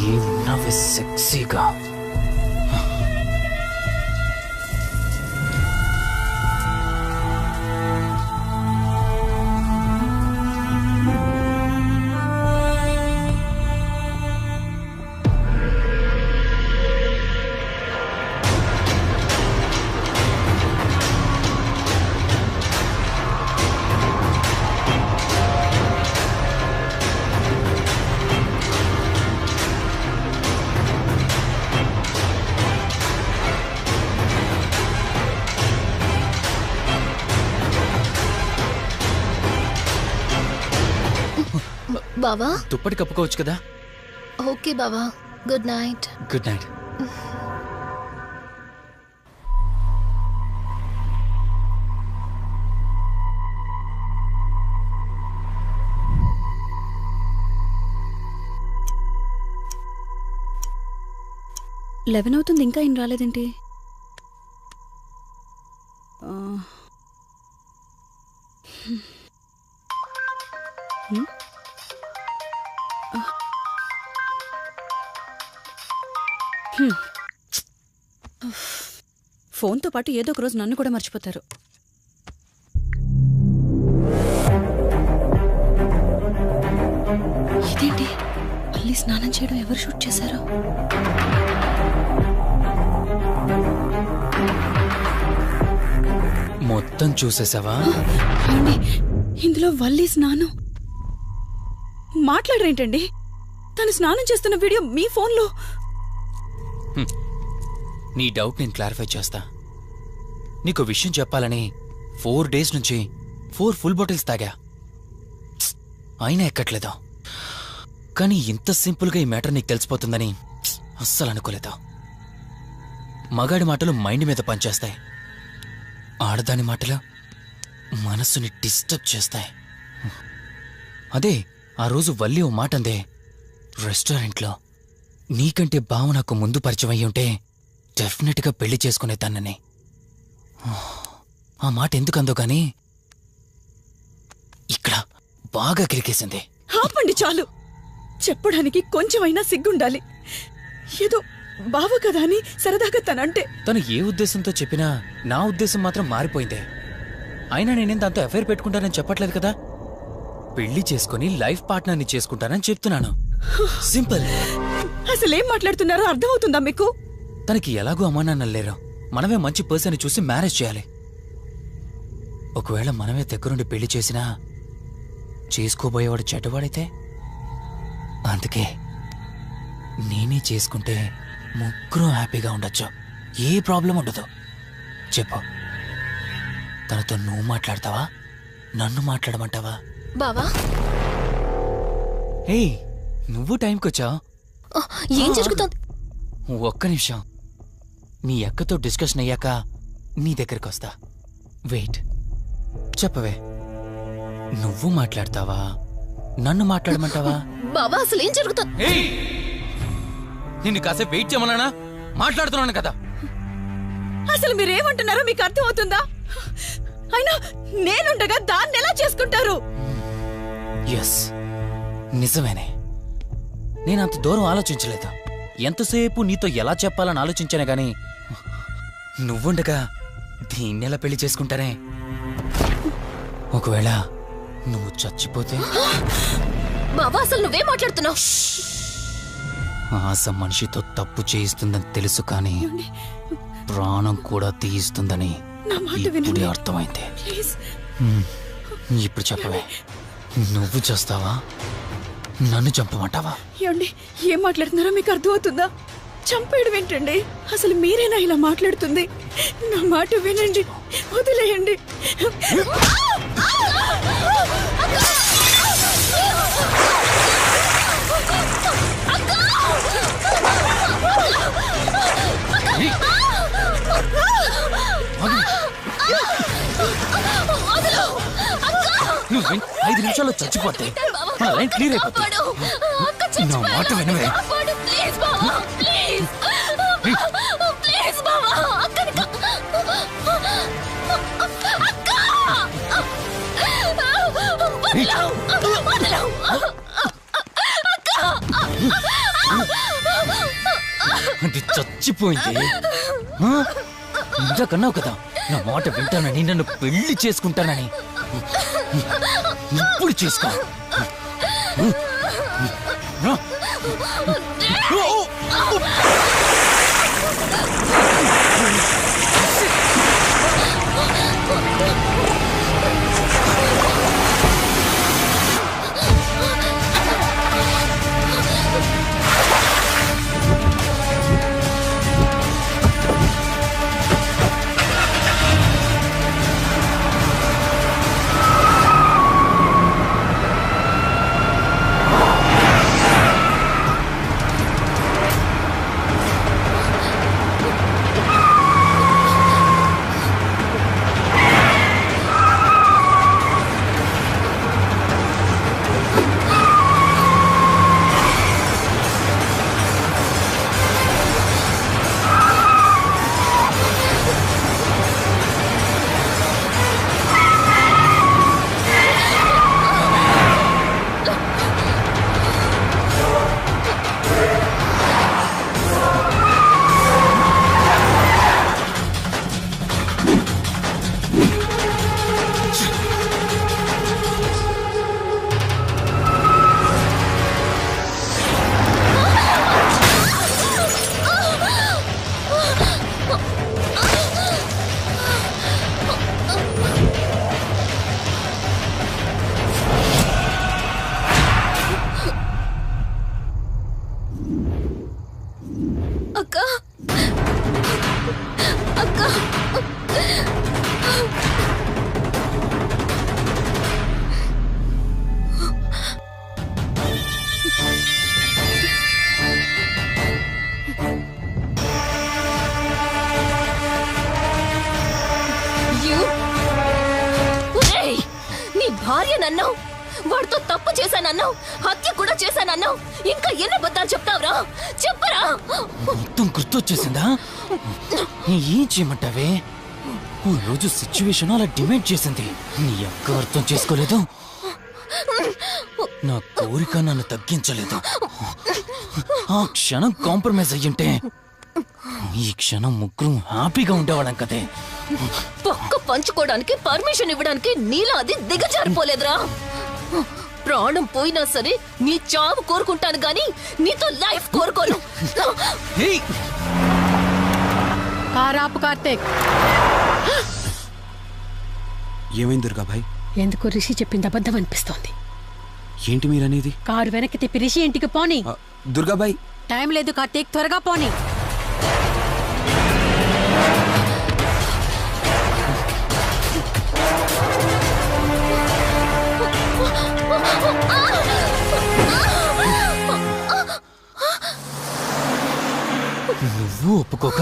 ఏమున్నావే సెక్సీగా. బావా దుప్పటి కప్పుకోవచ్చు కదా. ఓకే బావా, good night. Good night. Eleven అవుతుంది, ఇంకా ఏం రాలేదేంటి? ఫోన్తో పాటు ఏదో ఒక రోజు నన్ను కూడా మర్చిపోతారు. ఇదేంటి, మళ్ళీ స్నానం చేయడం ఎవరు షూట్ చేశారు? మొత్తం చూసేసావా? ఇందులో వల్లి స్నానం. మాట్లాడరేంటండి? తను స్నానం చేస్తున్న వీడియో మీ ఫోన్లో. నీ డౌట్ నేను క్లారిఫై చేస్తా. నీకు విషయం చెప్పాలని 4 days నుంచి 4 full bottles తాగా, అయినా ఎక్కట్లేదు. కానీ ఇంత సింపుల్గా ఈ మ్యాటర్ నీకు తెలిసిపోతుందని అస్సలు అనుకోలేదు. మగాడి మాటలు మైండ్ మీద పనిచేస్తాయి, ఆడదాని మాటలు మనస్సుని డిస్టర్బ్ చేస్తాయి. అదే ఆ రోజు వల్లి ఓ మాట అందే రెస్టారెంట్లో, నీకంటే బావ నాకు ముందు పరిచయం అయ్యి ఉంటే డెఫినెట్గా పెళ్లి చేసుకునేదాన్నని. ఆ మాట ఎందుకందో గాని ఇక్కడ బాగా కిరికేసింది. ఆపండి చాలు. చెప్పడానికి కొంచెమైనా సిగ్గుండాలి. ఏదో బావ కదా అని సరదాగా తనంటే. తను ఏ ఉద్దేశంతో చెప్పినా నా ఉద్దేశం మాత్రం మారిపోయిందే. అయినా నేనేం దాంతో అఫైర్ పెట్టుకుంటానని చెప్పట్లేదు కదా. పెళ్లి చేసుకుని లైఫ్ పార్ట్నర్ని చేసుకుంటానని చెప్తున్నాను. సింపుల్. అసలేం మాట్లాడుతున్నారో అర్థమవుతుందా మీకు? తనకి ఎలాగూ అమ్మానాన్నలు లేరు. మనమే మంచి పర్సన్ చూసి మ్యారేజ్ చేయాలి. ఒకవేళ మనమే దగ్గరుండి పెళ్లి చేసినా చేసుకోబోయేవాడు చెడ్డవాడైతే. అందుకే నేనే చేసుకుంటే ముగ్గురు హ్యాపీగా ఉండొచ్చు, ఏ ప్రాబ్లం ఉండదు. చెప్పు, తనతో నువ్వు మాట్లాడతావా, నన్ను మాట్లాడమంటావా? బావా ఏయ్, నువ్వు టైంకొచ్చావు. ఏం జరుగుతుంది? ఒక్క నిమిషం, నీ అక్కతో డిస్కషన్ అయ్యాక నీ దగ్గరికి వస్తా. వెయిట్, చెప్పవే, నువ్వు మాట్లాడతావా, నన్ను మాట్లాడమంటావా? బావా అసలు ఏం జరుగుతుంది? నిన్ను కాసేపు వెయిట్ చేయమన్నానా? మాట్లాడుతున్నాను కదా. అసలు మీరేమంటున్నారో మీకు అర్థమవుతుందా? అయినా నేనుండగా దాన్ని ఎలా చేసుకుంటారు? ఎస్, నిజమేనే. నేనంత దూరం ఆలోచించలేదు. ఎంతసేపు నీతో ఎలా చెప్పాలని ఆలోచించానే గాని నువ్వుండగా దీన్నెలా పెళ్లి చేసుకుంటానే? ఒకవేళ నువ్వు చచ్చిపోతే? బావా అసలు నువ్వే మాట్లాడుతున్నావు? ఆశ మనిషితో తప్పు చేయిస్తుందని తెలుసు, కానీ ప్రాణం కూడా తీయిస్తుందని ఇప్పుడే అర్థమైంది. ఇప్పుడు చెప్పవే, నువ్వు చేస్తావా, నన్ను చంపమంటావా? ఏమండి, ఏం మాట్లాడుతున్నారో మీకు అర్థమవుతుందా? చంపేయడం ఏంటండి? అసలు మీరేనా ఇలా మాట్లాడుతుంది? నా మాట వినండి, వదిలేయండి. నువ్వు 5 నిమిషాల్లో చచ్చిపోతే మన లైన్ క్లియర్ అయిపోతుంది. కాపాడు. అక్క నా చచ్చిపోయాడు. మాట వినవే. కాపాడు, ప్లీజ్ బావా, ప్లీజ్. ప్లీజ్ బావా, అక్కని అక్క! వదలవు, వదలవు. అది చచ్చిపోయింది. ఇంతకన్నావు కదా నా మాట వింటానని, నన్ను పెళ్లి చేసుకుంటానని. ఇప్పుడు చేసుకో. అక్క, అక్క, నీ భార్య నన్నావు, వాడితో తప్పు చేశానన్నావు, హత్య కూడా చేశానన్నావు. ఇంకా ఎన్ని అబద్ధాలు చెప్తావురా? చెప్పరా? మొత్తం గుర్తొచ్చేసిందా? ఏం చేయమంటావే? ఓ రోజు సిచ్యువేషన్ అలా డిమాండ్ చేసింది. నీ అక్క అర్థం చేసుకోలేదు. నా కోరిక నన్ను తగ్గించలేదు. ఆ క్షణం కాంప్రమైజ్ అయ్యుంటే ఈ క్షణం ముగ్గురు హ్యాపీగా ఉండేవాళ్ళం కదే. పక్క పంచుకోవడానికి పర్మిషన్ ఇవ్వడానికి నీలా అది దిగజారిపోలేదురా. ప్రాణం పోయినా సరే నీ చావు కోరుకుంటాను గాని నీతో లైఫ్ కోరుకోను. ఏయ్! కారాపు కార్తీక్, ఏమైంది దుర్గాభాయ్? ఎందుకు రిషి చెప్పింది అబద్ధం అనిపిస్తోంది. ఏంటి మీరనేది? కారు వెనక్కి తిప్పి రిషి ఇంటికి పోని. దుర్గాభాయ్, టైం లేదు కార్తీక్, త్వరగా పోని. నువ్వు ఒప్పుకోక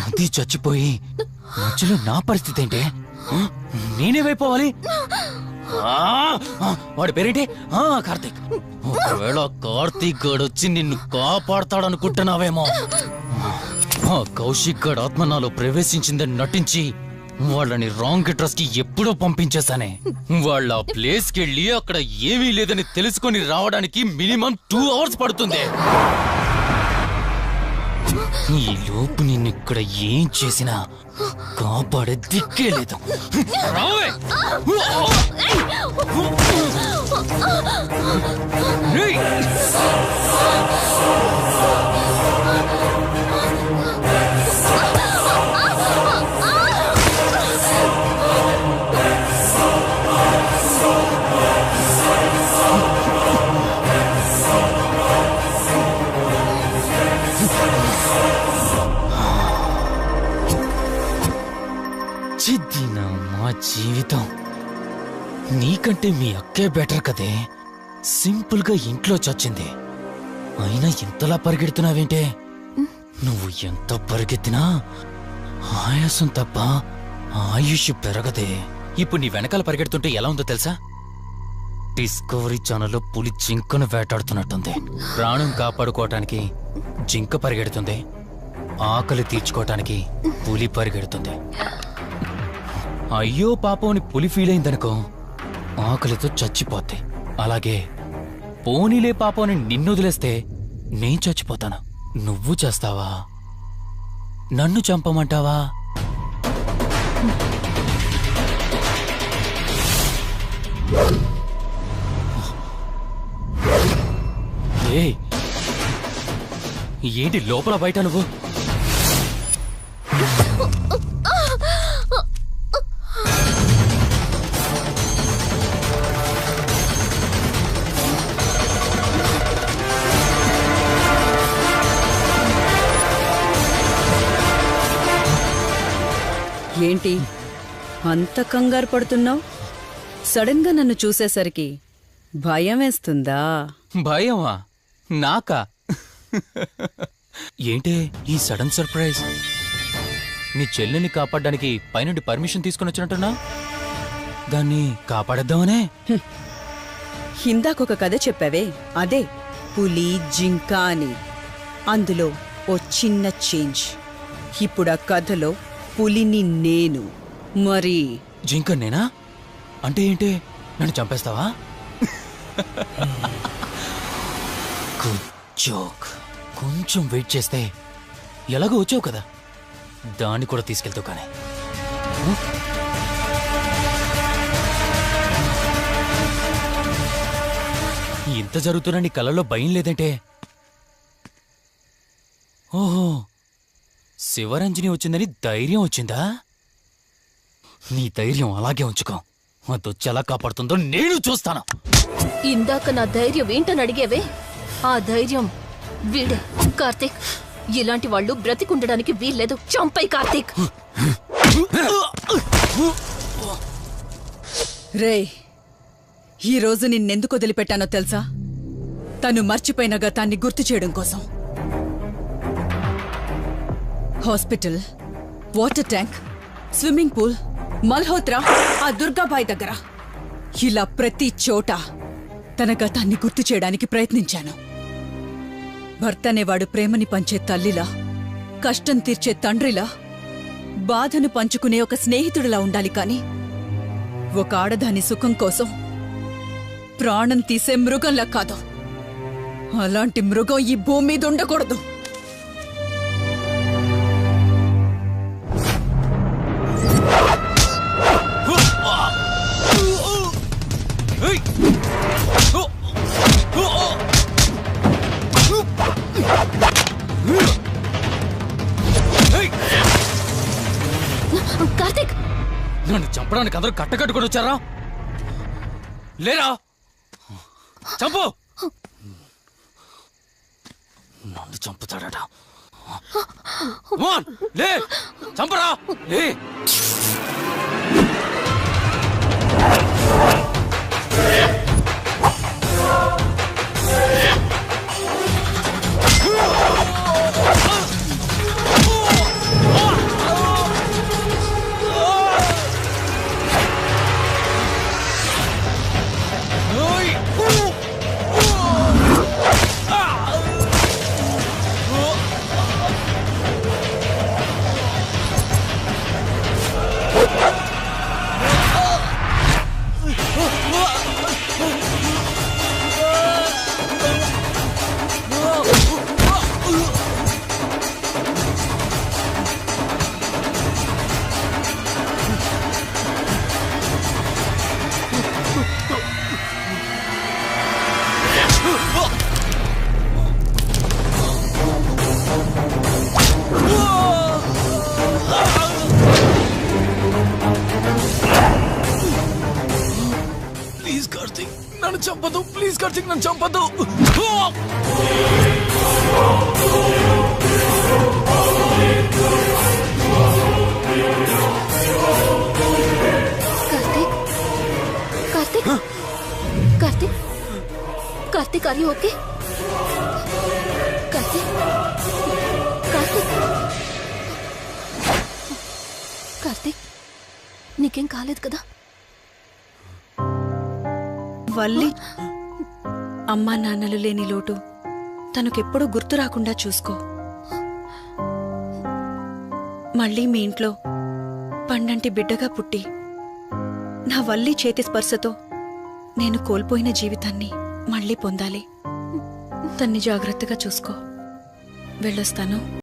అది చచ్చిపోయి మధ్యలో నా పరిస్థితి ఏంటే? నేనేమైపోవాలి? వాడి పేరేంటి? కార్తీక్. ఒకవేళ కార్తీక్ గడు వచ్చి నిన్ను కాపాడతాడనుకుంటున్నావేమో. కౌశిక్ గడ్ ఆత్మ నాలో ప్రవేశించిందని నటించి వాళ్ళని రాంగ్ అడ్రస్ కి ఎప్పుడో పంపించేశానే. వాళ్ళ ప్లేస్ కి వెళ్ళి అక్కడ ఏమీ లేదని తెలుసుకొని రావడానికి మినిమం 2 hours పడుతుంది. ఈ లోపు నిన్నిక్కడ ఏం చేసినా కాపాడే దిక్కే లేదు. రావే! ఏయ్! చిద్దినా మా జీవితం. నీకంటే మీ అక్కే బెటర్ కదే. సింపుల్ గా ఇంట్లో చచ్చింది. అయినా ఇంతలా పరిగెడుతున్నావేంటే? నువ్వు ఎంత పరిగెత్తినా ఆయాసం తప్ప ఆయుష్ పెరగదే. ఇప్పుడు నీ వెనకాల పరిగెడుతుంటే ఎలా ఉందో తెలుసా? డిస్కవరీ ఛానల్లో పులి జింకను వేటాడుతున్నట్టుంది. ప్రాణం కాపాడుకోవటానికి జింక పరిగెడుతుంది, ఆకలి తీర్చుకోవటానికి పులి పరిగెడుతుంది. అయ్యో పాపం అని పులి ఫీల్ అయిందనుకో, ఆకలితో చచ్చిపోద్ది. అలాగే పోనీలే పాపం అని నిన్ను వదిలేస్తే నేను చచ్చిపోతాను. నువ్వు చేస్తావా? నన్ను చంపమంటావా? ఏయ్, ఏంటి లోపల బయట నువ్వు? ఏంటి అంత కంగారు పడుతున్నావు? సడన్ గా నన్ను చూసేసరికి భయం వేస్తుందా? భయమా? నాకా? ఏంటే ఈ సడన్ సర్ప్రైజ్? నీ చెల్లెల్ని కాపాడడానికి పైనుండి పర్మిషన్ తీసుకుని వచ్చినట్టున్నా? దాన్ని కాపాడేద్దామనే? ఇందాకొక కథ చెప్పావే, అదే పులి జింక అని. అందులో ఓ చిన్న చేంజ్. ఇప్పుడు ఆ కథలో పులిని నేను. మరి జింక నేనా? అంటే ఏంటి? నన్ను చంపేస్తావా? Good joke. కొంచెం వెయిట్ చేస్తే ఎలాగో వచ్చావు కదా, దాన్ని కూడా తీసుకెళ్తావు. కానీ ఇంత జరుగుతున్నా నీ కళ్ళలో భయం లేదంటే? ఓహో, శివరంజని వచ్చిందని ధైర్యం వచ్చిందా? నీ ధైర్యం అలాగే ఉంచుకో. అదొచ్చి ఎలా కాపాడుతుందో నేను చూస్తాను. ఇందాక నా ధైర్యం ఏంటని అడిగేవే, ఆ ధైర్యం వీడే. కార్తీక్, ఇలాంటి వాళ్ళు బ్రతికుండడానికి వీల్లేదు. చంపై కార్తీక్. రే, ఈరోజు నిన్నెందుకు వదిలిపెట్టానో తెలుసా? తను మర్చిపోయిన గతాన్ని గుర్తు చేయడం కోసం. Hospital, water tank, swimming pool, Malhotra, ఆ దుర్గాబాయ్ దగ్గర, ఇలా ప్రతి చోట తన గతాన్ని గుర్తు చేయడానికి ప్రయత్నించాను. భర్తనేవాడు ప్రేమని పంచే తల్లిలా, కష్టం తీర్చే తండ్రిలా, బాధను పంచుకునే ఒక స్నేహితుడిలా ఉండాలి. కాని ఒక ఆడదాని సుఖం కోసం ప్రాణం తీసే మృగంలా కాదు. అలాంటి మృగం ఈ భూమి మీద ఉండకూడదు. కార్తీక్, నన్ను చంపడానికి అందరూ కట్టకట్టుకొని వచ్చారా? లేరా? చంపు! నన్ను చంపుతాడట. లే, చంపరా! లే! ప్లీజ్ కార్తీక్, నన్ను చంపదు. ప్లీజ్ కార్తీక్, నన్ను చంపదు. Karthik, Karthik, Karthik, Karthik, are you okay? Karthik, Karthik, Karthik, నీకేం కాలేదు కదా? వల్లి అమ్మా నాన్నలు లేని లోటు తనకెప్పుడూ గుర్తు రాకుండా చూసుకో. మళ్ళీ మీ ఇంట్లో పండంటి బిడ్డగా పుట్టి నా వల్లి చేతి స్పర్శతో నేను కోల్పోయిన జీవితాన్ని మళ్ళీ పొందాలి. తన్ని జాగ్రత్తగా చూసుకో. వెళ్ళొస్తాను.